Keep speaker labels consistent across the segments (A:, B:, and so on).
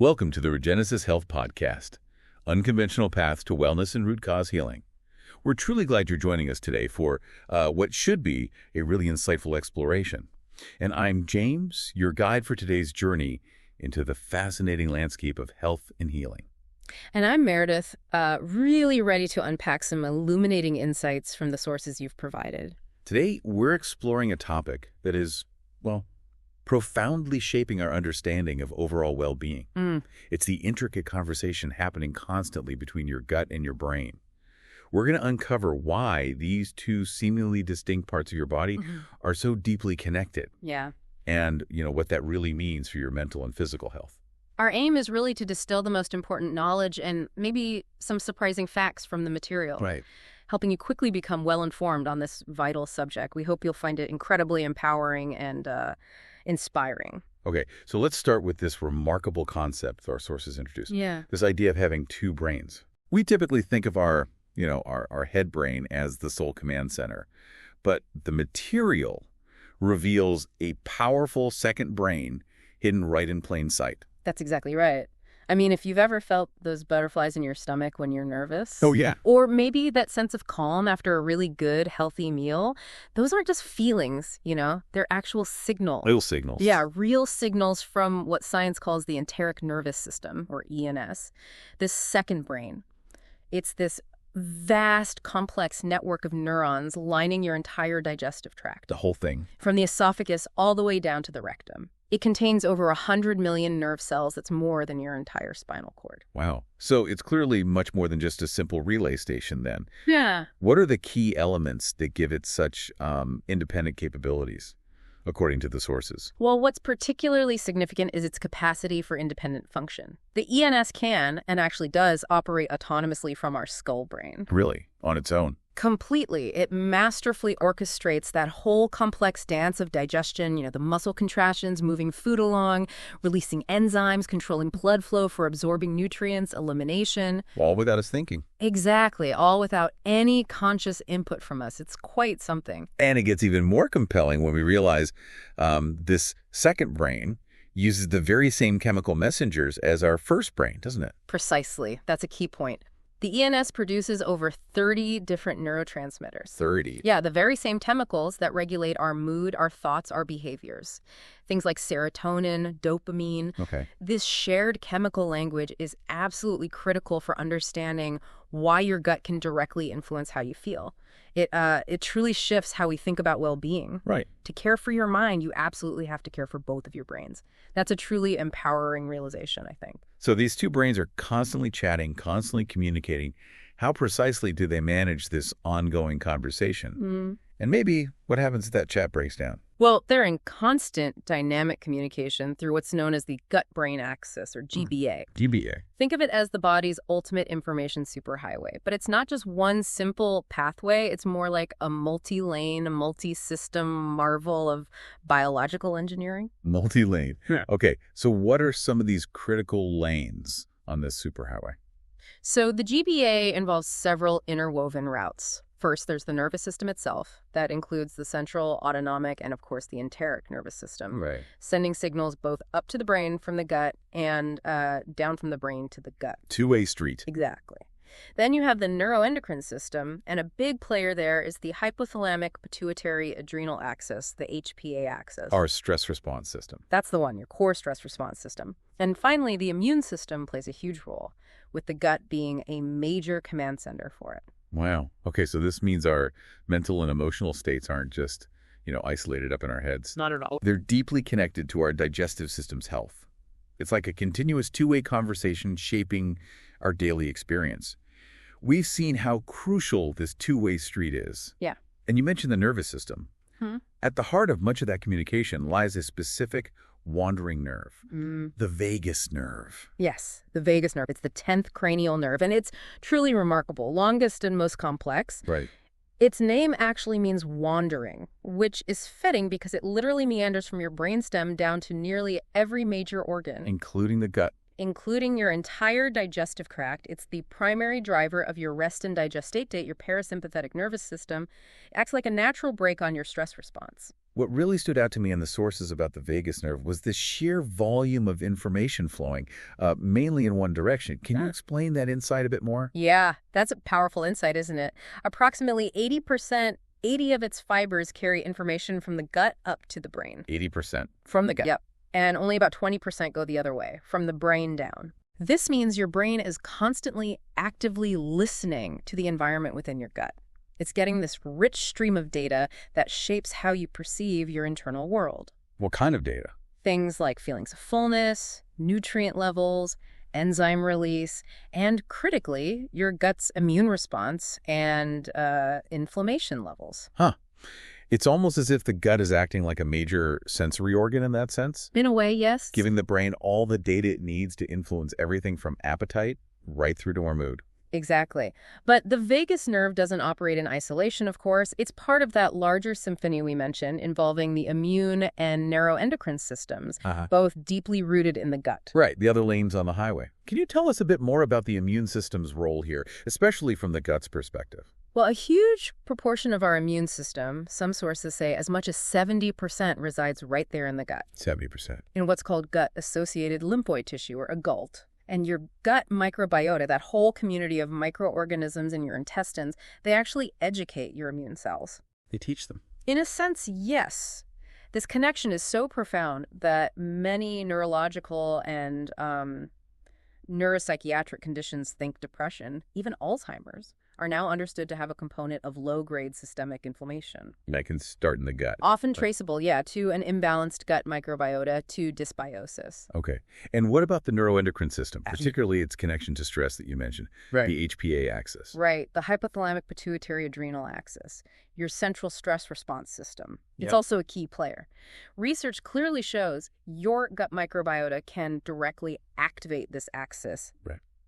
A: Welcome to the Regenesis Health Podcast, unconventional paths to wellness and root cause healing. We're truly glad you're joining us today for what should be a really insightful exploration. And I'm James, your guide for today's journey into the fascinating landscape of health and healing.
B: And I'm Meredith, really ready to unpack some illuminating insights from the sources you've provided.
A: Today, we're exploring a topic that is, well, profoundly shaping our understanding of overall well-being. It's the intricate conversation happening constantly between your gut and your brain. We're going to uncover why these two seemingly distinct parts of your body are so deeply connected.
B: Yeah.
A: And, what that really means for your mental and physical health.
B: Our aim is really to distill the most important knowledge and maybe some surprising facts from the material.
A: Right.
B: Helping you quickly become well-informed on this vital subject. We hope you'll find it incredibly empowering and inspiring.
A: Okay, so let's start with this remarkable concept our sources introduced.
B: Yeah.
A: This idea of having two brains. We typically think of our head brain as the sole command center, but the material reveals a powerful second brain hidden right in plain sight.
B: That's exactly right. I mean, if you've ever felt those butterflies in your stomach when you're nervous.
A: Oh, yeah.
B: Or maybe that sense of calm after a really good, healthy meal, those aren't just feelings, they're actual signals.
A: Real signals.
B: Yeah, real signals from what science calls the enteric nervous system, or ENS, this second brain. It's this vast, complex network of neurons lining your entire digestive tract.
A: The whole thing.
B: From the esophagus all the way down to the rectum. It contains over 100 million nerve cells. That's more than your entire spinal cord.
A: Wow. So it's clearly much more than just a simple relay station then.
B: Yeah.
A: What are the key elements that give it such independent capabilities, according to the sources?
B: Well, what's particularly significant is its capacity for independent function. The ENS can, and actually does, operate autonomously from our skull brain.
A: Really? On its own?
B: Completely. It masterfully orchestrates that whole complex dance of digestion, the muscle contractions, moving food along, releasing enzymes, controlling blood flow for absorbing nutrients, elimination.
A: All without us thinking.
B: Exactly. All without any conscious input from us. It's quite something.
A: And it gets even more compelling when we realize this second brain uses the very same chemical messengers as our first brain, doesn't it?
B: Precisely. That's a key point. The ENS produces over 30 different neurotransmitters.
A: 30?
B: Yeah, the very same chemicals that regulate our mood, our thoughts, our behaviors. Things like serotonin, dopamine.
A: Okay.
B: This shared chemical language is absolutely critical for understanding why your gut can directly influence how you feel. It truly shifts how we think about well-being.
A: Right.
B: To care for your mind, you absolutely have to care for both of your brains. That's a truly empowering realization, I think.
A: So these two brains are constantly chatting, constantly communicating. How precisely do they manage this ongoing conversation? And maybe what happens if that chat breaks down?
B: Well, they're in constant dynamic communication through what's known as the gut-brain axis, or GBA.
A: GBA.
B: Think of it as the body's ultimate information superhighway. But it's not just one simple pathway. It's more like a multi-lane, multi-system marvel of biological engineering.
A: Multi-lane.
B: Yeah.
A: Okay, so what are some of these critical lanes on this superhighway?
B: So the GBA involves several interwoven routes. First, there's the nervous system itself. That includes the central, autonomic, and of course the enteric nervous system.
A: Right.
B: Sending signals both up to the brain from the gut and down from the brain to the gut.
A: Two-way street.
B: Exactly. Then you have the neuroendocrine system, and a big player there is the hypothalamic pituitary adrenal axis, the HPA axis.
A: Our stress response system.
B: That's the one, your core stress response system. And finally, the immune system plays a huge role, with the gut being a major command center for it.
A: Wow. Okay, so this means our mental and emotional states aren't just, isolated up in our heads.
B: Not at all.
A: They're deeply connected to our digestive system's health. It's like a continuous two-way conversation shaping our daily experience. We've seen how crucial this two-way street is.
B: Yeah.
A: And you mentioned the nervous system. At the heart of much of that communication lies a specific wandering nerve, the vagus nerve.
B: Yes, the vagus nerve. It's the 10th cranial nerve, and it's truly remarkable, longest and most complex.
A: Right.
B: Its name actually means wandering, which is fitting because it literally meanders from your brainstem down to nearly every major organ.
A: Including the gut.
B: Including your entire digestive tract. It's the primary driver of your rest and digest state, your parasympathetic nervous system. It acts like a natural brake on your stress response.
A: What really stood out to me in the sources about the vagus nerve was the sheer volume of information flowing, mainly in one direction. Can you explain that insight a bit more?
B: Yeah, that's a powerful insight, isn't it? Approximately 80 of its fibers carry information from the gut up to the brain.
A: 80%.
B: From the gut. Yep. And only about 20% go the other way, from the brain down. This means your brain is constantly actively listening to the environment within your gut. It's getting this rich stream of data that shapes how you perceive your internal world.
A: What kind of data?
B: Things like feelings of fullness, nutrient levels, enzyme release, and critically, your gut's immune response and inflammation levels.
A: Huh. It's almost as if the gut is acting like a major sensory organ in that sense.
B: In a way, yes.
A: Giving the brain all the data it needs to influence everything from appetite right through to our mood.
B: Exactly. But the vagus nerve doesn't operate in isolation, of course. It's part of that larger symphony we mentioned involving the immune and neuroendocrine systems, both deeply rooted in the gut.
A: Right, the other lanes on the highway. Can you tell us a bit more about the immune system's role here, especially from the gut's perspective?
B: Well, a huge proportion of our immune system, some sources say as much as 70%, resides right there in the gut.
A: 70%.
B: In what's called gut-associated lymphoid tissue, or a GALT. And your gut microbiota, that whole community of microorganisms in your intestines, they actually educate your immune cells.
A: They teach them.
B: In a sense, yes. This connection is so profound that many neurological and neuropsychiatric conditions, think depression, even Alzheimer's, are now understood to have a component of low-grade systemic inflammation.
A: That can start in the gut.
B: Often traceable, to an imbalanced gut microbiota, to dysbiosis.
A: Okay. And what about the neuroendocrine system, particularly its connection to stress that you mentioned, the HPA axis?
B: Right, the hypothalamic pituitary adrenal axis, your central stress response system. It's also a key player. Research clearly shows your gut microbiota can directly activate this axis.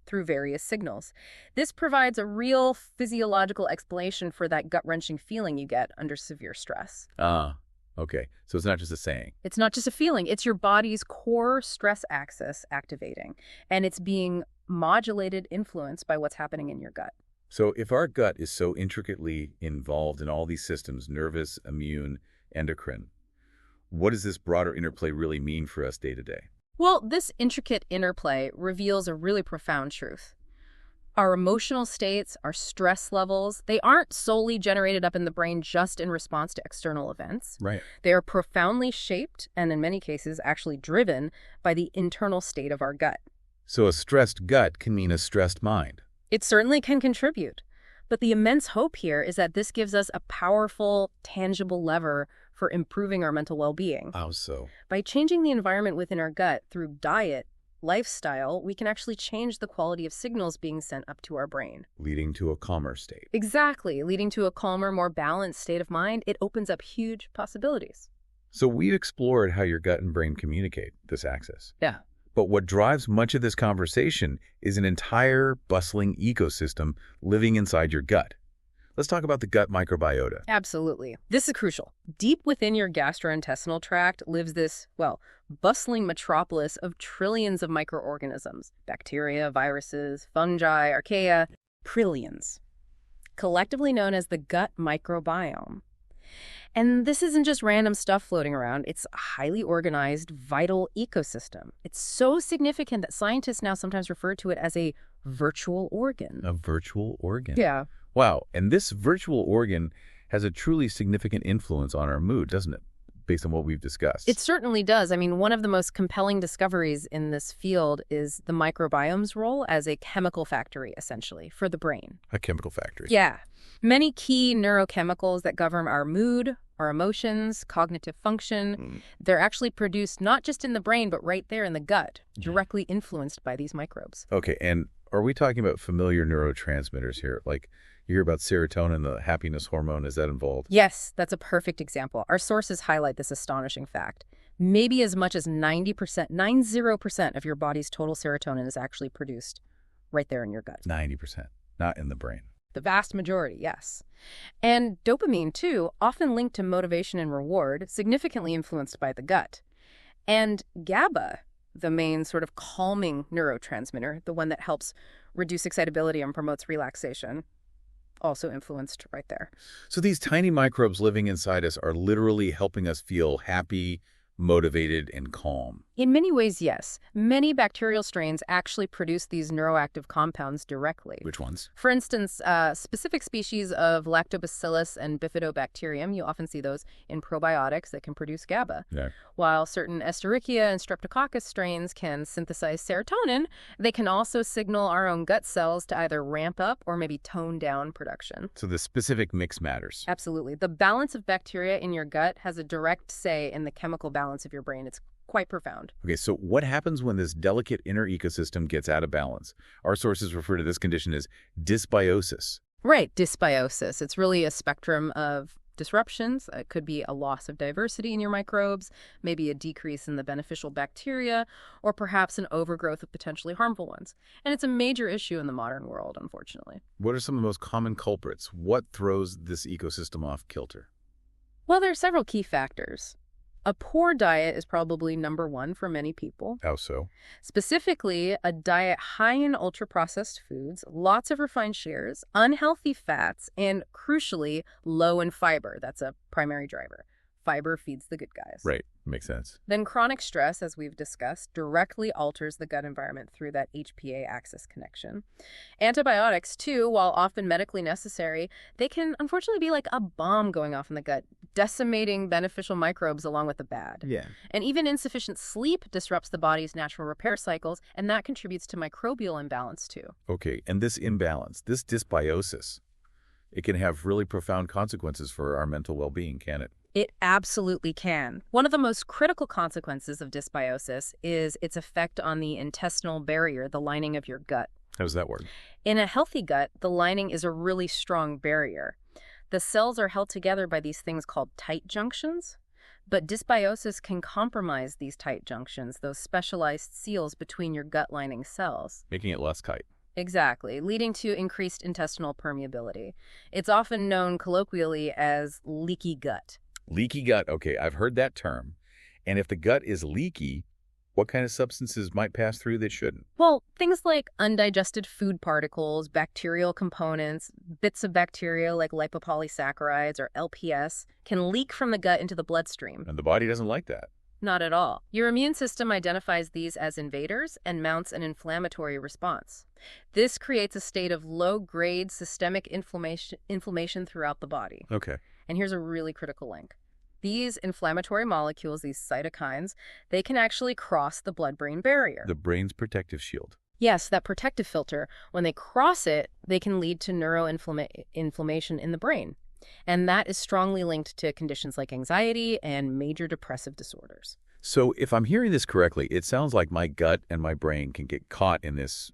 B: Through various signals. This provides a real physiological explanation for that gut-wrenching feeling you get under severe stress.
A: Okay. So it's not just a saying.
B: It's not just a feeling. It's your body's core stress axis activating, and it's being modulated, influenced by what's happening in your gut.
A: So if our gut is so intricately involved in all these systems, nervous, immune, endocrine, what does this broader interplay really mean for us day to day?
B: Well, this intricate interplay reveals a really profound truth. Our emotional states, our stress levels, they aren't solely generated up in the brain just in response to external events. They are profoundly shaped, and in many cases actually driven, by the internal state of our gut.
A: So a stressed gut can mean a stressed mind.
B: It certainly can contribute. But the immense hope here is that this gives us a powerful, tangible lever for improving our mental well-being.
A: How so?
B: By changing the environment within our gut through diet, lifestyle, we can actually change the quality of signals being sent up to our brain.
A: Leading to a calmer state.
B: Exactly. Leading to a calmer, more balanced state of mind. It opens up huge possibilities.
A: So we've explored how your gut and brain communicate, this axis.
B: Yeah.
A: But what drives much of this conversation is an entire bustling ecosystem living inside your gut. Let's talk about the gut microbiota.
B: Absolutely. This is crucial. Deep within your gastrointestinal tract lives this, bustling metropolis of trillions of microorganisms. Bacteria, viruses, fungi, archaea, trillions. Collectively known as the gut microbiome. And this isn't just random stuff floating around. It's a highly organized, vital ecosystem. It's so significant that scientists now sometimes refer to it as a virtual organ.
A: A virtual organ?
B: Yeah.
A: Wow. And this virtual organ has a truly significant influence on our mood, doesn't it? Based on what we've discussed.
B: It certainly does. I mean, one of the most compelling discoveries in this field is the microbiome's role as a chemical factory, essentially, for the brain.
A: A chemical factory.
B: Yeah. Many key neurochemicals that govern our mood, our emotions, cognitive function, they're actually produced not just in the brain, but right there in the gut, directly influenced by these microbes.
A: Okay, and are we talking about familiar neurotransmitters here? Like you hear about serotonin, the happiness hormone, is that involved?
B: Yes, that's a perfect example. Our sources highlight this astonishing fact. Maybe as much as 90% of your body's total serotonin is actually produced right there in your gut.
A: 90%, not in the brain.
B: The vast majority, yes. And dopamine, too, often linked to motivation and reward, significantly influenced by the gut. And GABA, the main sort of calming neurotransmitter, the one that helps reduce excitability and promotes relaxation, also influenced right there.
A: So these tiny microbes living inside us are literally helping us feel happy, motivated, and calm.
B: In many ways, yes. Many bacterial strains actually produce these neuroactive compounds directly.
A: Which ones?
B: For instance, specific species of lactobacillus and bifidobacterium, you often see those in probiotics that can produce GABA.
A: Yeah.
B: While certain Escherichia and Streptococcus strains can synthesize serotonin, they can also signal our own gut cells to either ramp up or maybe tone down production.
A: So the specific mix matters.
B: Absolutely. The balance of bacteria in your gut has a direct say in the chemical balance of your brain. It's quite profound.
A: Okay, so what happens when this delicate inner ecosystem gets out of balance? Our sources refer to this condition as dysbiosis.
B: Right, dysbiosis. It's really a spectrum of disruptions. It could be a loss of diversity in your microbes, maybe a decrease in the beneficial bacteria, or perhaps an overgrowth of potentially harmful ones. And it's a major issue in the modern world, unfortunately.
A: What are some of the most common culprits? What throws this ecosystem off kilter?
B: Well, there are several key factors. A poor diet is probably number one for many people.
A: How so?
B: Specifically, a diet high in ultra-processed foods, lots of refined sugars, unhealthy fats, and crucially, low in fiber. That's a primary driver. Fiber feeds the good guys.
A: Right. Makes sense.
B: Then chronic stress, as we've discussed, directly alters the gut environment through that HPA axis connection. Antibiotics, too, while often medically necessary, they can unfortunately be like a bomb going off in the gut, decimating beneficial microbes along with the bad.
A: Yeah.
B: And even insufficient sleep disrupts the body's natural repair cycles, and that contributes to microbial imbalance, too.
A: Okay, and this imbalance, this dysbiosis, it can have really profound consequences for our mental well-being, can it?
B: It absolutely can. One of the most critical consequences of dysbiosis is its effect on the intestinal barrier, the lining of your gut.
A: How does that work?
B: In a healthy gut, the lining is a really strong barrier. The cells are held together by these things called tight junctions, but dysbiosis can compromise these tight junctions, those specialized seals between your gut lining cells.
A: Making it less tight.
B: Exactly, leading to increased intestinal permeability. It's often known colloquially as leaky gut.
A: Leaky gut. Okay, I've heard that term. And if the gut is leaky, what kind of substances might pass through that shouldn't?
B: Well, things like undigested food particles, bacterial components, bits of bacteria like lipopolysaccharides or LPS can leak from the gut into the bloodstream.
A: And the body doesn't like that.
B: Not at all. Your immune system identifies these as invaders and mounts an inflammatory response. This creates a state of low-grade systemic inflammation throughout the body.
A: Okay.
B: And here's a really critical link. These inflammatory molecules, these cytokines, they can actually cross the blood-brain barrier.
A: The brain's protective shield.
B: Yes, that protective filter. When they cross it, they can lead to neuroinflammation in the brain. And that is strongly linked to conditions like anxiety and major depressive disorders.
A: So if I'm hearing this correctly, it sounds like my gut and my brain can get caught in this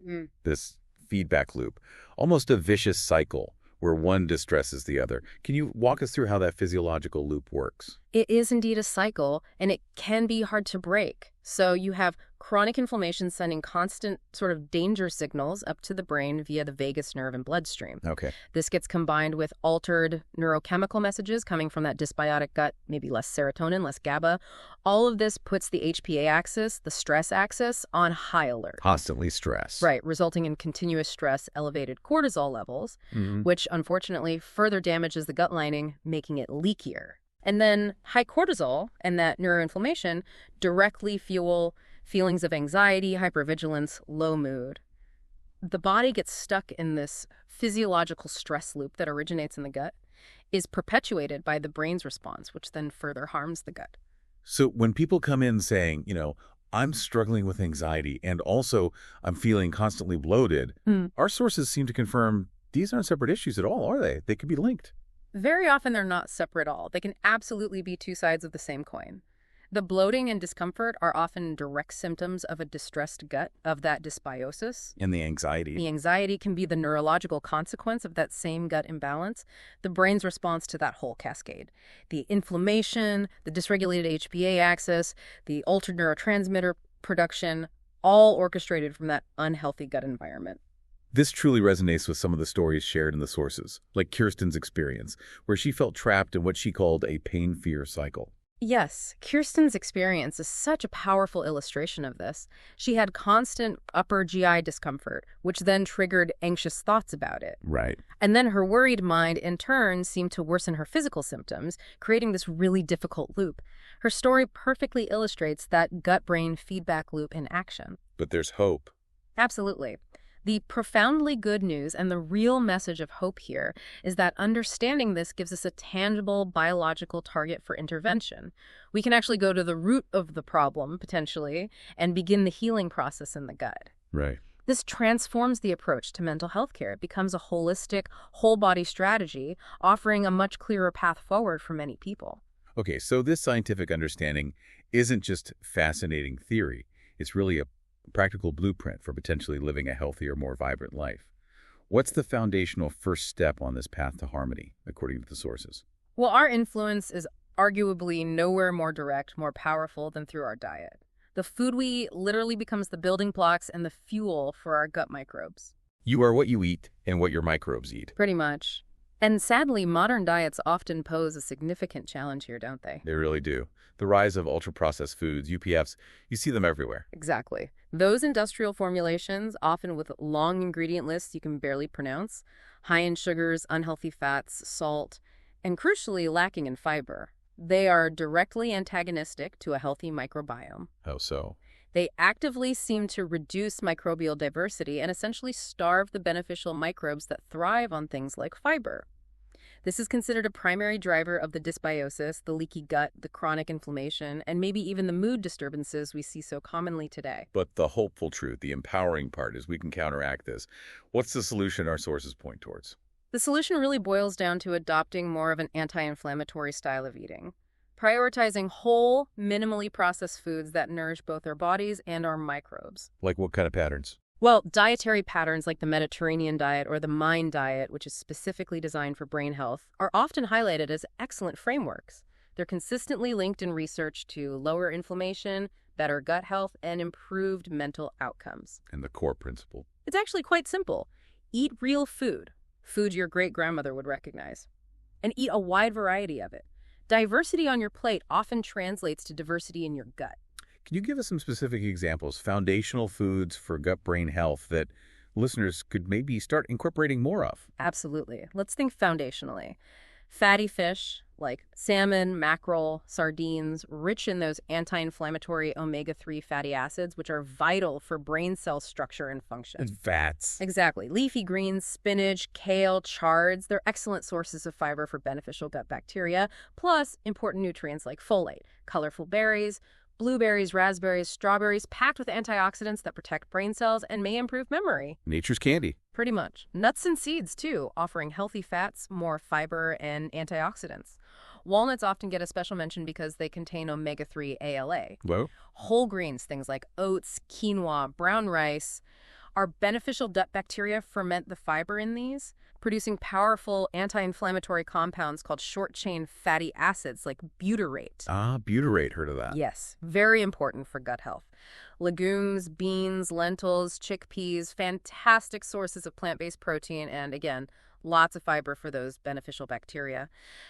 A: feedback loop, almost a vicious cycle where one distresses the other. Can you walk us through how that physiological loop works?
B: It is indeed a cycle, and it can be hard to break. So you have chronic inflammation sending constant sort of danger signals up to the brain via the vagus nerve and bloodstream.
A: Okay.
B: This gets combined with altered neurochemical messages coming from that dysbiotic gut, maybe less serotonin, less GABA. All of this puts the HPA axis, the stress axis, on high alert.
A: Constantly stress.
B: Right, resulting in continuous stress, elevated cortisol levels, which unfortunately further damages the gut lining, making it leakier. And then high cortisol and that neuroinflammation directly fuel feelings of anxiety, hypervigilance, low mood. The body gets stuck in this physiological stress loop that originates in the gut, is perpetuated by the brain's response, which then further harms the gut.
A: So when people come in saying, I'm struggling with anxiety and also I'm feeling constantly bloated, our sources seem to confirm these aren't separate issues at all, are they? They could be linked.
B: Very often they're not separate at all. They can absolutely be two sides of the same coin. The bloating and discomfort are often direct symptoms of a distressed gut, of that dysbiosis.
A: And the anxiety.
B: The anxiety can be the neurological consequence of that same gut imbalance, the brain's response to that whole cascade. The inflammation, the dysregulated HPA axis, the altered neurotransmitter production, all orchestrated from that unhealthy gut environment.
A: This truly resonates with some of the stories shared in the sources, like Kirsten's experience, where she felt trapped in what she called a pain-fear cycle.
B: Yes, Kirsten's experience is such a powerful illustration of this. She had constant upper GI discomfort, which then triggered anxious thoughts about it.
A: Right.
B: And then her worried mind, in turn, seemed to worsen her physical symptoms, creating this really difficult loop. Her story perfectly illustrates that gut-brain feedback loop in action.
A: But there's hope.
B: Absolutely. The profoundly good news and the real message of hope here is that understanding this gives us a tangible biological target for intervention. We can actually go to the root of the problem, potentially, and begin the healing process in the gut.
A: Right.
B: This transforms the approach to mental health care. It becomes a holistic, whole-body strategy, offering a much clearer path forward for many people.
A: Okay, so this scientific understanding isn't just fascinating theory. It's really a practical blueprint for potentially living a healthier, more vibrant life. What's the foundational first step on this path to harmony, according to the sources?
B: Well, our influence is arguably nowhere more direct, more powerful than through our diet. The food we eat literally becomes the building blocks and the fuel for our gut microbes.
A: You are what you eat and what your microbes eat.
B: Pretty much. And sadly, modern diets often pose a significant challenge here, don't they?
A: They really do. The rise of ultra-processed foods, UPFs, you see them everywhere.
B: Exactly. Those industrial formulations, often with long ingredient lists you can barely pronounce, high in sugars, unhealthy fats, salt, and crucially lacking in fiber. They are directly antagonistic to a healthy microbiome.
A: How so?
B: They actively seem to reduce microbial diversity and essentially starve the beneficial microbes that thrive on things like fiber. This is considered a primary driver of the dysbiosis, the leaky gut, the chronic inflammation, and maybe even the mood disturbances we see so commonly today.
A: But the hopeful truth, the empowering part, is we can counteract this. What's the solution our sources point towards?
B: The solution really boils down to adopting more of an anti-inflammatory style of eating. Prioritizing whole, minimally processed foods that nourish both our bodies and our microbes.
A: Like what kind of patterns?
B: Well, dietary patterns like the Mediterranean diet or the MIND diet, which is specifically designed for brain health, are often highlighted as excellent frameworks. They're consistently linked in research to lower inflammation, better gut health, and improved mental outcomes.
A: And the core principle.
B: It's actually quite simple. Eat real food, food your great-grandmother would recognize, and eat a wide variety of it. Diversity on your plate often translates to diversity in your gut.
A: Can you give us some specific examples, foundational foods for gut-brain health that listeners could maybe start incorporating more of?
B: Absolutely. Let's think foundationally. Fatty fish like salmon, mackerel, sardines, rich in those anti-inflammatory omega-3 fatty acids, which are vital for brain cell structure and function.
A: And fats.
B: Exactly. Leafy greens, spinach, kale, chards, they're excellent sources of fiber for beneficial gut bacteria, plus important nutrients like folate, colorful berries, blueberries, raspberries, strawberries, packed with antioxidants that protect brain cells and may improve memory.
A: Nature's candy.
B: Pretty much. Nuts and seeds, too, offering healthy fats, more fiber, and antioxidants. Walnuts often get a special mention because they contain omega-3 ALA.
A: Well,
B: Whole grains, things like oats, quinoa, brown rice, our beneficial gut bacteria ferment the fiber in these, producing powerful anti-inflammatory compounds called short-chain fatty acids like butyrate.
A: butyrate, heard of that.
B: Yes, very important for gut health. Legumes, beans, lentils, chickpeas, fantastic sources of plant-based protein and, again, lots of fiber for those beneficial bacteria.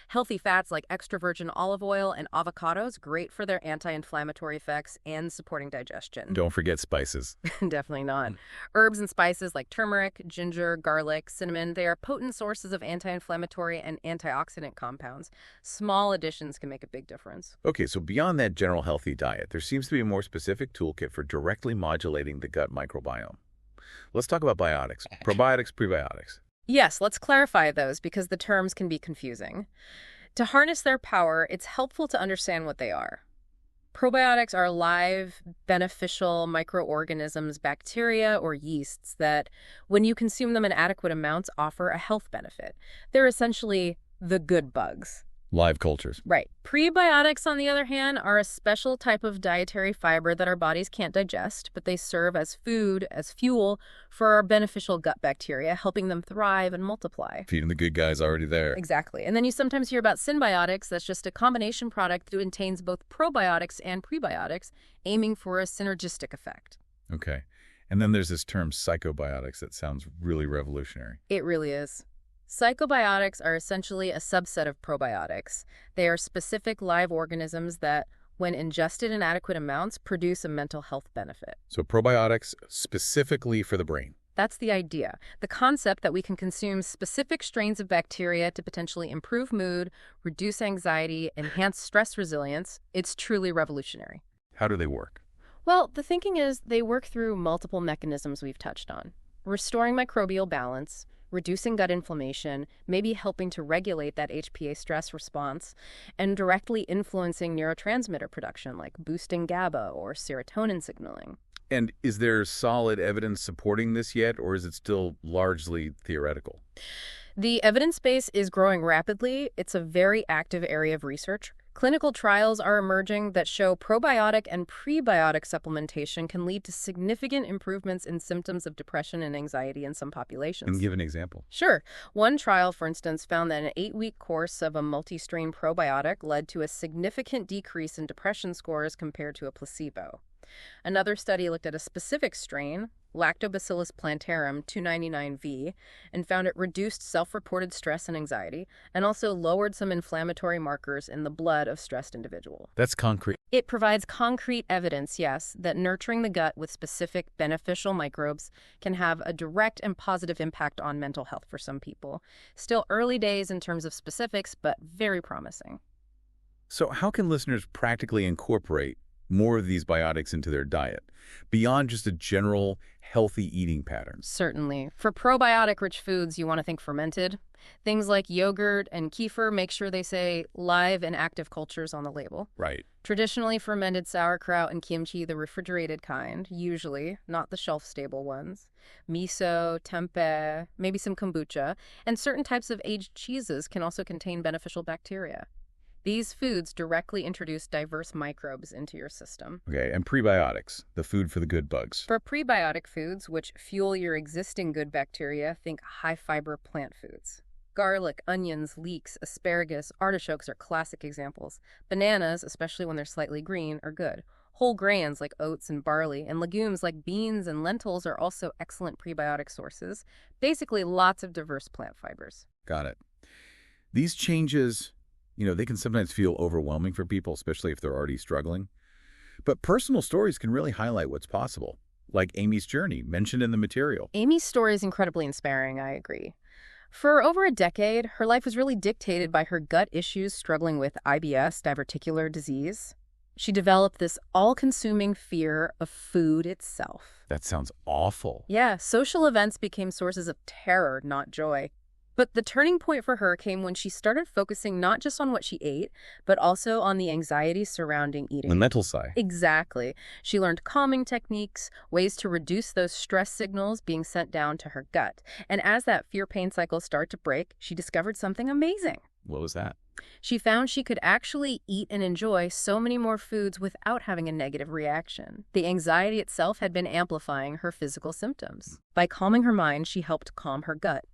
B: Healthy fats like extra virgin olive oil and avocados, great for their anti-inflammatory effects and supporting digestion.
A: Don't forget spices.
B: Definitely not. Herbs and spices like turmeric, ginger, garlic, cinnamon, they are potent sources of anti-inflammatory and antioxidant compounds. Small additions can make a big difference.
A: Okay, so beyond that general healthy diet, there seems to be a more specific toolkit for directly modulating the gut microbiome. Let's talk about biotics. Probiotics, prebiotics.
B: Yes, let's clarify those because the terms can be confusing. To harness their power, it's helpful to understand what they are. Probiotics are live, beneficial microorganisms, bacteria or yeasts that, when you consume them in adequate amounts, offer a health benefit. They're essentially the good bugs.
A: Live cultures.
B: Right. Prebiotics, on the other hand, are a special type of dietary fiber that our bodies can't digest, but they serve as food, as fuel for our beneficial gut bacteria, helping them thrive and multiply.
A: Feeding the good guys already there.
B: Exactly. And then you sometimes hear about symbiotics. That's just a combination product that contains both probiotics and prebiotics, aiming for a synergistic effect.
A: Okay. And then there's this term psychobiotics that sounds really revolutionary.
B: It really is. Psychobiotics are essentially a subset of probiotics. They are specific live organisms that, when ingested in adequate amounts, produce a mental health benefit.
A: So probiotics specifically for the brain.
B: That's the idea. The concept that we can consume specific strains of bacteria to potentially improve mood, reduce anxiety, enhance stress resilience, it's truly revolutionary.
A: How do they work?
B: Well, the thinking is they work through multiple mechanisms we've touched on. Restoring microbial balance, reducing gut inflammation, maybe helping to regulate that HPA stress response, and directly influencing neurotransmitter production like boosting GABA or serotonin signaling.
A: And is there solid evidence supporting this yet, or is it still largely theoretical?
B: The evidence base is growing rapidly. It's a very active area of research. Clinical trials are emerging that show probiotic and prebiotic supplementation can lead to significant improvements in symptoms of depression and anxiety in some populations.
A: And give an example.
B: Sure. One trial, for instance, found that an 8-week course of a multi-strain probiotic led to a significant decrease in depression scores compared to a placebo. Another study looked at a specific strain, Lactobacillus plantarum 299V, and found it reduced self-reported stress and anxiety, and also lowered some inflammatory markers in the blood of stressed individuals.
A: That's concrete.
B: It provides concrete evidence, yes, that nurturing the gut with specific beneficial microbes can have a direct and positive impact on mental health for some people. Still early days in terms of specifics, but very promising.
A: So how can listeners practically incorporate more of these biotics into their diet, beyond just a general healthy eating pattern?
B: Certainly. For probiotic-rich foods, you want to think fermented. Things like yogurt and kefir, make sure they say live and active cultures on the label.
A: Right.
B: Traditionally fermented sauerkraut and kimchi, the refrigerated kind, usually, not the shelf-stable ones. Miso, tempeh, maybe some kombucha, and certain types of aged cheeses can also contain beneficial bacteria. These foods directly introduce diverse microbes into your system.
A: Okay, and prebiotics, the food for the good bugs.
B: For prebiotic foods, which fuel your existing good bacteria, think high-fiber plant foods. Garlic, onions, leeks, asparagus, artichokes are classic examples. Bananas, especially when they're slightly green, are good. Whole grains like oats and barley, and legumes like beans and lentils are also excellent prebiotic sources. Basically, lots of diverse plant fibers.
A: Got it. These changes, they can sometimes feel overwhelming for people, especially if they're already struggling. But personal stories can really highlight what's possible, like Amy's journey, mentioned in the material.
B: Amy's story is incredibly inspiring, I agree. For over a decade, her life was really dictated by her gut issues, struggling with IBS, diverticular disease. She developed this all-consuming fear of food itself.
A: That sounds awful.
B: Yeah, social events became sources of terror, not joy. But the turning point for her came when she started focusing not just on what she ate, but also on the anxiety surrounding eating.
A: The mental side.
B: Exactly. She learned calming techniques, ways to reduce those stress signals being sent down to her gut. And as that fear-pain cycle started to break, she discovered something amazing.
A: What was that?
B: She found she could actually eat and enjoy so many more foods without having a negative reaction. The anxiety itself had been amplifying her physical symptoms. By calming her mind, she helped calm her gut.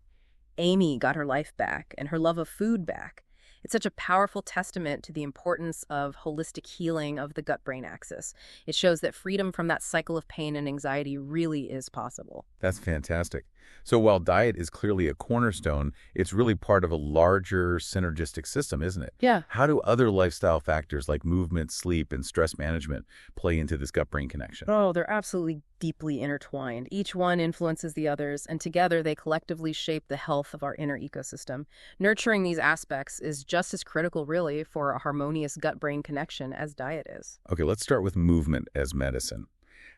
B: Amy got her life back and her love of food back. It's such a powerful testament to the importance of holistic healing of the gut-brain axis. It shows that freedom from that cycle of pain and anxiety really is possible.
A: That's fantastic. So while diet is clearly a cornerstone, it's really part of a larger synergistic system, isn't it?
B: Yeah.
A: How do other lifestyle factors like movement, sleep, and stress management play into this gut-brain connection?
B: Oh, they're absolutely deeply intertwined. Each one influences the others, and together they collectively shape the health of our inner ecosystem. Nurturing these aspects is just as critical, really, for a harmonious gut-brain connection as diet is.
A: Okay, let's start with movement as medicine.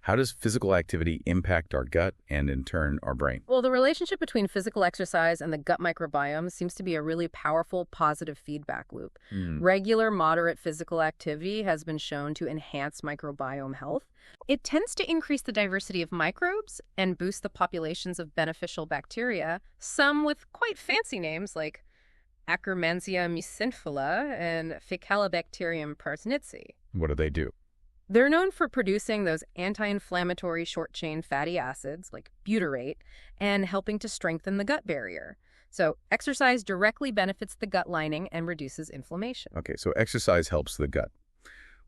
A: How does physical activity impact our gut and, in turn, our brain?
B: Well, the relationship between physical exercise and the gut microbiome seems to be a really powerful positive feedback loop. Regular, moderate physical activity has been shown to enhance microbiome health. It tends to increase the diversity of microbes and boost the populations of beneficial bacteria, some with quite fancy names like Akkermansia muciniphila and Faecalibacterium parsnitzi.
A: What do they do?
B: They're known for producing those anti-inflammatory short-chain fatty acids like butyrate and helping to strengthen the gut barrier. So exercise directly benefits the gut lining and reduces inflammation.
A: Okay, so exercise helps the gut.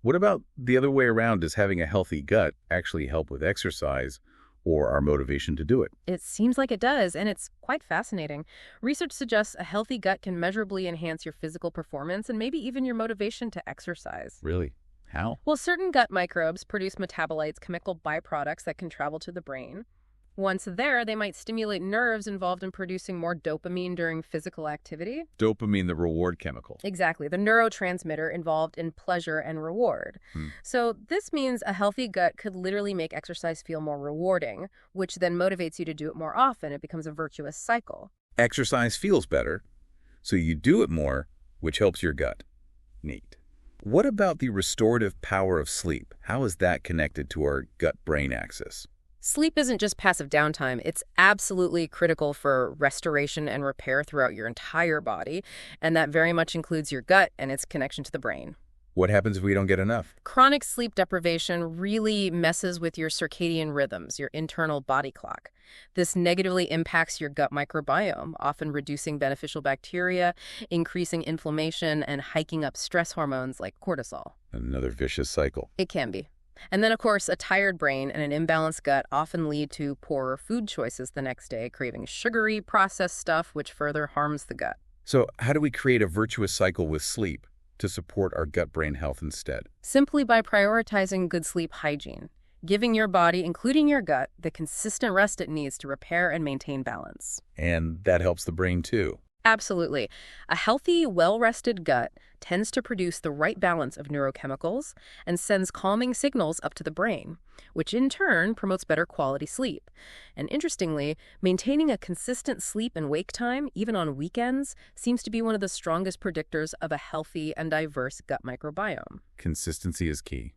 A: What about the other way around? Does having a healthy gut actually help with exercise, or our motivation to do it.
B: It seems like it does, and it's quite fascinating. Research suggests a healthy gut can measurably enhance your physical performance and maybe even your motivation to exercise.
A: Really? How?
B: Well, certain gut microbes produce metabolites, chemical byproducts that can travel to the brain. Once there, they might stimulate nerves involved in producing more dopamine during physical activity.
A: Dopamine, the reward chemical.
B: Exactly, the neurotransmitter involved in pleasure and reward. So this means a healthy gut could literally make exercise feel more rewarding, which then motivates you to do it more often. It becomes a virtuous cycle.
A: Exercise feels better, so you do it more, which helps your gut. Neat. What about the restorative power of sleep? How is that connected to our gut-brain axis?
B: Sleep isn't just passive downtime. It's absolutely critical for restoration and repair throughout your entire body, and that very much includes your gut and its connection to the brain.
A: What happens if we don't get enough?
B: Chronic sleep deprivation really messes with your circadian rhythms, your internal body clock. This negatively impacts your gut microbiome, often reducing beneficial bacteria, increasing inflammation, and hiking up stress hormones like cortisol.
A: Another vicious cycle.
B: It can be. And then, of course, a tired brain and an imbalanced gut often lead to poorer food choices the next day, craving sugary, processed stuff, which further harms the gut.
A: So how do we create a virtuous cycle with sleep to support our gut-brain health instead?
B: Simply by prioritizing good sleep hygiene, giving your body, including your gut, the consistent rest it needs to repair and maintain balance.
A: And that helps the brain too.
B: Absolutely. A healthy, well-rested gut tends to produce the right balance of neurochemicals and sends calming signals up to the brain, which in turn promotes better quality sleep. And interestingly, maintaining a consistent sleep and wake time, even on weekends, seems to be one of the strongest predictors of a healthy and diverse gut microbiome.
A: Consistency is key.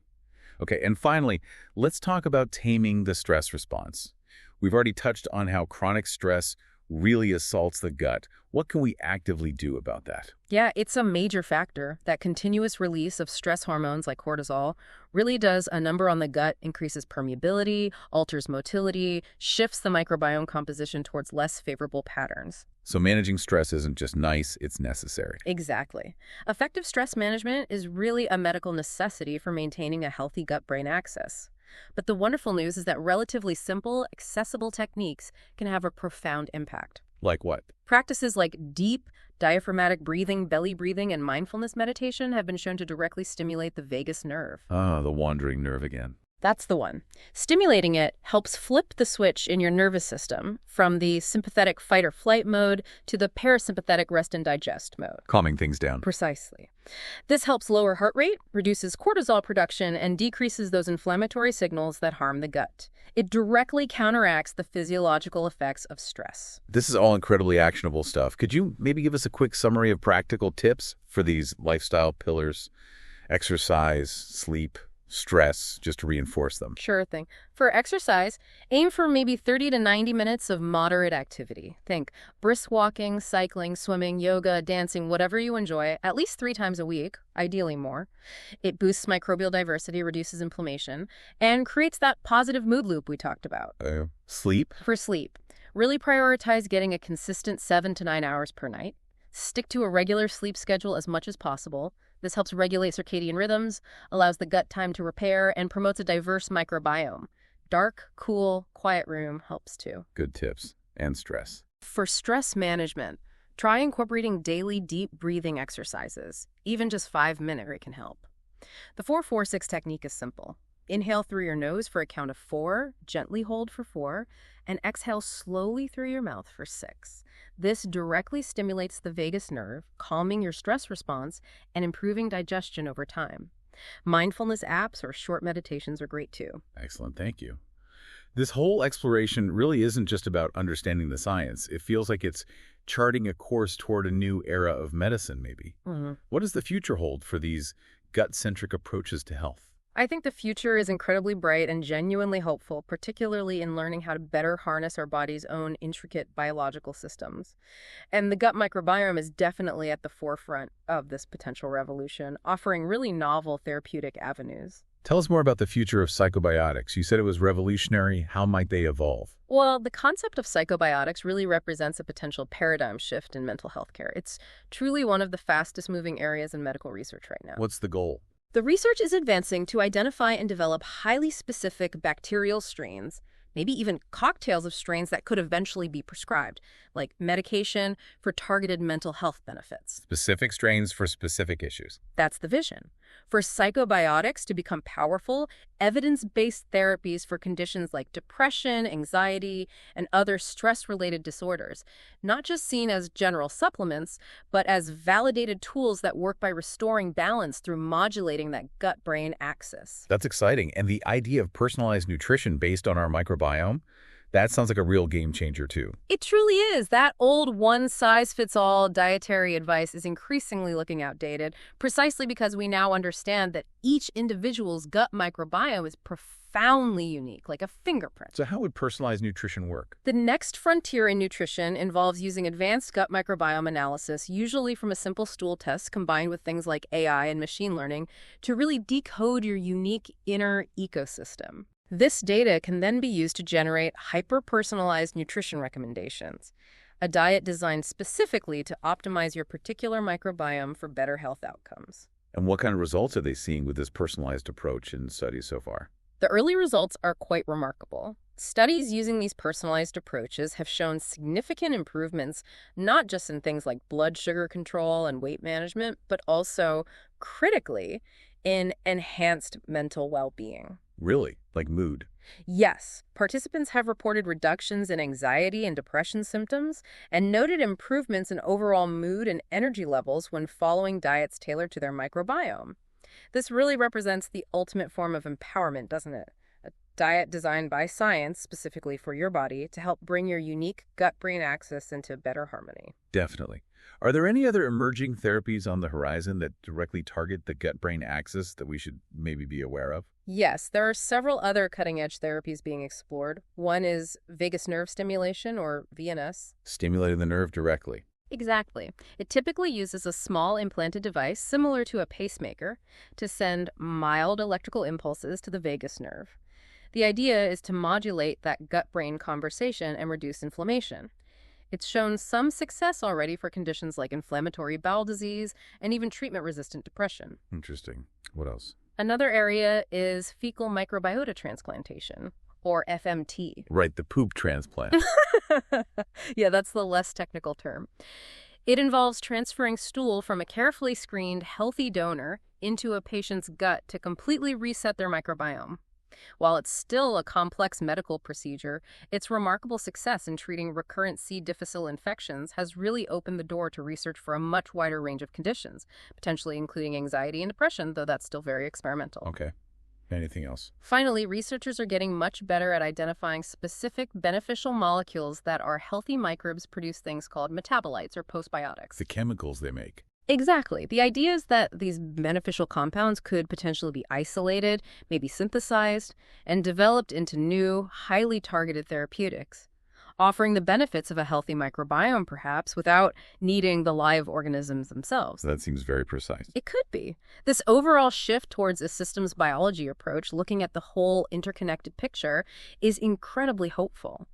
A: Okay, and finally, let's talk about taming the stress response. We've already touched on how chronic stress really assaults the gut. What can we actively do about that?
B: Yeah, it's a major factor. That continuous release of stress hormones like cortisol really does a number on the gut, increases permeability, alters motility, shifts the microbiome composition towards less favorable patterns.
A: So managing stress isn't just nice, it's necessary.
B: Exactly. Effective stress management is really a medical necessity for maintaining a healthy gut-brain axis. But the wonderful news is that relatively simple, accessible techniques can have a profound impact.
A: Like what?
B: Practices like deep, diaphragmatic breathing, belly breathing, and mindfulness meditation have been shown to directly stimulate the vagus nerve.
A: Ah, the wandering nerve again.
B: That's the one. Stimulating it helps flip the switch in your nervous system from the sympathetic fight or flight mode to the parasympathetic rest and digest mode.
A: Calming things down.
B: Precisely. This helps lower heart rate, reduces cortisol production, and decreases those inflammatory signals that harm the gut. It directly counteracts the physiological effects of stress.
A: This is all incredibly actionable stuff. Could you maybe give us a quick summary of practical tips for these lifestyle pillars? Exercise, sleep, stress, just to reinforce them.
B: Sure thing. For exercise, aim for maybe 30 to 90 minutes of moderate activity. Think brisk walking, cycling, swimming, yoga, dancing, whatever you enjoy, at least 3 times a week, ideally more. It boosts microbial diversity, reduces inflammation, and creates that positive mood loop we talked about.
A: Sleep?
B: For sleep, really prioritize getting a consistent 7 to 9 hours per night. Stick to a regular sleep schedule as much as possible. This helps regulate circadian rhythms, allows the gut time to repair, and promotes a diverse microbiome. Dark, cool, quiet room helps too.
A: Good tips. And stress.
B: For stress management, try incorporating daily deep breathing exercises. Even just 5 minutes can help. The 4-4-6 technique is simple. Inhale through your nose for a count of 4, gently hold for 4, and exhale slowly through your mouth for 6. This directly stimulates the vagus nerve, calming your stress response and improving digestion over time. Mindfulness apps or short meditations are great too.
A: Excellent, thank you. This whole exploration really isn't just about understanding the science. It feels like it's charting a course toward a new era of medicine, maybe. What does the future hold for these gut-centric approaches to health?
B: I think the future is incredibly bright and genuinely hopeful, particularly in learning how to better harness our body's own intricate biological systems. And the gut microbiome is definitely at the forefront of this potential revolution, offering really novel therapeutic avenues.
A: Tell us more about the future of psychobiotics. You said it was revolutionary. How might they evolve?
B: Well, the concept of psychobiotics really represents a potential paradigm shift in mental health care. It's truly one of the fastest moving areas in medical research right now.
A: What's the goal?
B: The research is advancing to identify and develop highly specific bacterial strains maybe even cocktails of strains that could eventually be prescribed, like medication for targeted mental health benefits.
A: Specific strains for specific issues.
B: That's the vision. For psychobiotics to become powerful, evidence-based therapies for conditions like depression, anxiety, and other stress-related disorders, not just seen as general supplements, but as validated tools that work by restoring balance through modulating that gut-brain axis.
A: That's exciting. And the idea of personalized nutrition based on our microbiome, that sounds like a real game changer too.
B: It truly is. That old one-size-fits-all dietary advice is increasingly looking outdated, precisely because we now understand that each individual's gut microbiome is profoundly unique, like a fingerprint.
A: So how would personalized nutrition work?
B: The next frontier in nutrition involves using advanced gut microbiome analysis, usually from a simple stool test combined with things like AI and machine learning, to really decode your unique inner ecosystem. This data can then be used to generate hyper-personalized nutrition recommendations, a diet designed specifically to optimize your particular microbiome for better health outcomes.
A: And what kind of results are they seeing with this personalized approach in studies so far?
B: The early results are quite remarkable. Studies using these personalized approaches have shown significant improvements, not just in things like blood sugar control and weight management, but also, critically, in enhanced mental well-being.
A: Really? Like mood?
B: Yes, participants have reported reductions in anxiety and depression symptoms and noted improvements in overall mood and energy levels when following diets tailored to their microbiome. This really represents the ultimate form of empowerment, doesn't it? A diet designed by science specifically for your body to help bring your unique gut-brain axis into better harmony.
A: Definitely. Are there any other emerging therapies on the horizon that directly target the gut-brain axis that we should maybe be aware of?
B: Yes, there are several other cutting-edge therapies being explored. One is vagus nerve stimulation, or VNS.
A: Stimulating the nerve directly.
B: Exactly. It typically uses a small implanted device, similar to a pacemaker, to send mild electrical impulses to the vagus nerve. The idea is to modulate that gut-brain conversation and reduce inflammation. It's shown some success already for conditions like inflammatory bowel disease and even treatment-resistant depression.
A: Interesting. What else?
B: Another area is fecal microbiota transplantation, or FMT.
A: Right, the poop transplant.
B: Yeah, that's the less technical term. It involves transferring stool from a carefully screened, healthy donor into a patient's gut to completely reset their microbiome. While it's still a complex medical procedure, its remarkable success in treating recurrent C. difficile infections has really opened the door to research for a much wider range of conditions, potentially including anxiety and depression, though that's still very experimental.
A: Okay. Anything else?
B: Finally, researchers are getting much better at identifying specific beneficial molecules that our healthy microbes produce, things called metabolites or postbiotics.
A: The chemicals they make.
B: Exactly. The idea is that these beneficial compounds could potentially be isolated, maybe synthesized, and developed into new, highly targeted therapeutics, offering the benefits of a healthy microbiome, perhaps, without needing the live organisms themselves.
A: That seems very precise.
B: It could be. This overall shift towards a systems biology approach, looking at the whole interconnected picture, is incredibly hopeful.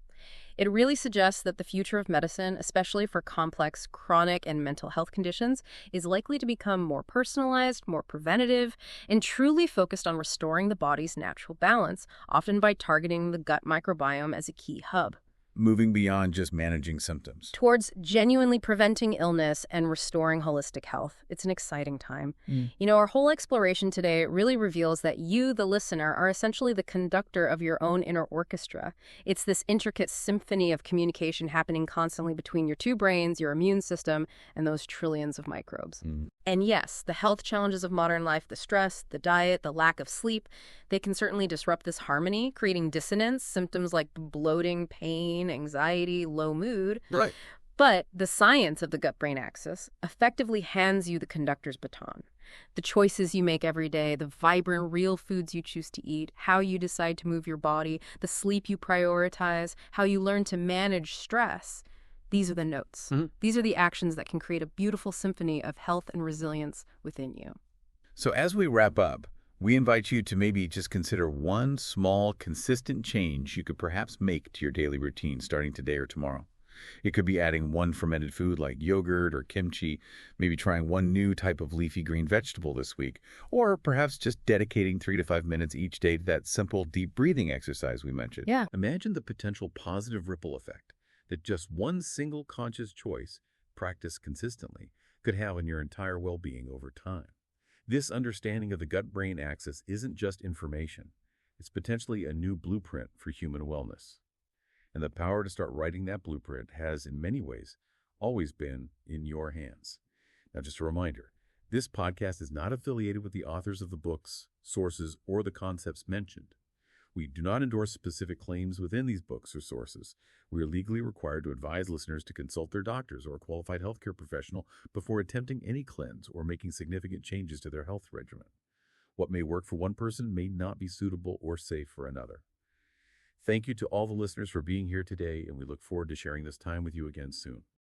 B: It really suggests that the future of medicine, especially for complex chronic and mental health conditions, is likely to become more personalized, more preventative, and truly focused on restoring the body's natural balance, often by targeting the gut microbiome as a key hub.
A: Moving beyond just managing symptoms.
B: Towards genuinely preventing illness and restoring holistic health. It's an exciting time. You know, our whole exploration today really reveals that you, the listener, are essentially the conductor of your own inner orchestra. It's this intricate symphony of communication happening constantly between your two brains, your immune system, and those trillions of microbes. And yes, the health challenges of modern life, the stress, the diet, the lack of sleep, they can certainly disrupt this harmony, creating dissonance, symptoms like bloating, pain, anxiety, low mood.
A: Right.
B: But the science of the gut-brain axis effectively hands you the conductor's baton. The choices you make every day, the vibrant, real foods you choose to eat, how you decide to move your body, the sleep you prioritize, how you learn to manage stress. These are the notes. These are the actions that can create a beautiful symphony of health and resilience within you.
A: So as we wrap up, we invite you to maybe just consider one small, consistent change you could perhaps make to your daily routine starting today or tomorrow. It could be adding one fermented food like yogurt or kimchi, maybe trying one new type of leafy green vegetable this week, or perhaps just dedicating 3 to 5 minutes each day to that simple deep breathing exercise we mentioned.
B: Yeah.
A: Imagine the potential positive ripple effect that just one single conscious choice, practiced consistently, could have on your entire well-being over time. This understanding of the gut-brain axis isn't just information. It's potentially a new blueprint for human wellness. And the power to start writing that blueprint has, in many ways, always been in your hands. Now, just a reminder, this podcast is not affiliated with the authors of the books, sources, or the concepts mentioned. We do not endorse specific claims within these books or sources. We are legally required to advise listeners to consult their doctors or a qualified healthcare professional before attempting any cleanse or making significant changes to their health regimen. What may work for one person may not be suitable or safe for another. Thank you to all the listeners for being here today, and we look forward to sharing this time with you again soon.